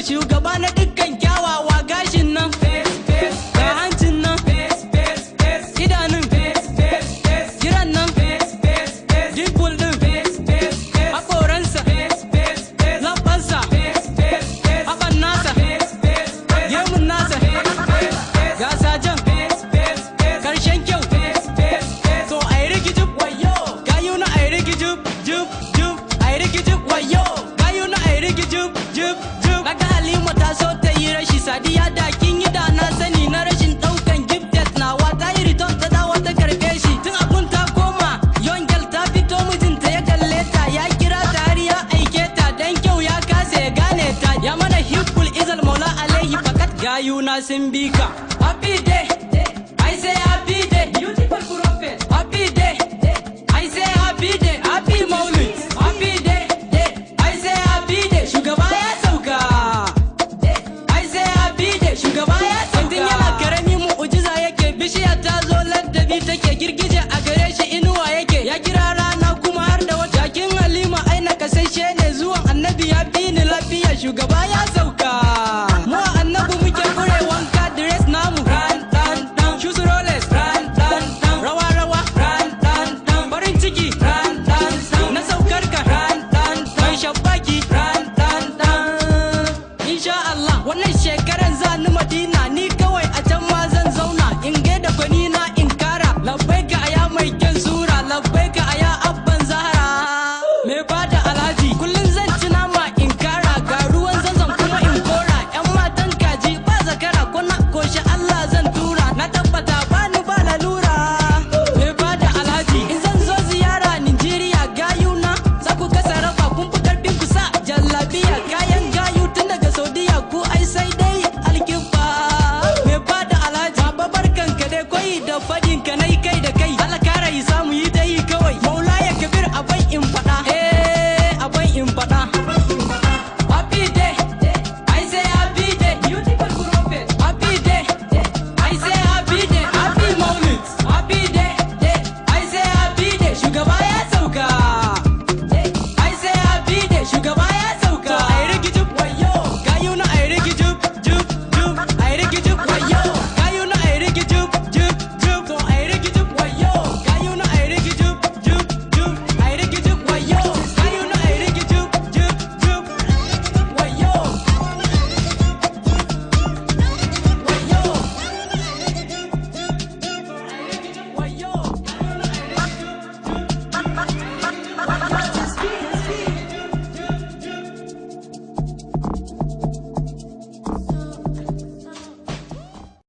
Shugaba na dukkan kyawawa gashin nan ga hancin nan idanun jiran nan dimpul din hakoransa lambansa haɓan nasa gemun nasa ga sajen karshen kyau so a yi rigijib gayu na a yi rigijib a yi rigijib gayu na a yi rigijib Naga Halima ta so ta yi rashi Sadiya da kin yi da na sani na rashin daukan gifted nawa ta yi return ta dawo ta karbe shi tun abun ta koma young girl ta fito mijinta ya kalle ta ya kira ta har ya aike ta dan kyau ya kasa ya gane ta ya mana hibbul izal maula alaihi fakat gayu na sun bika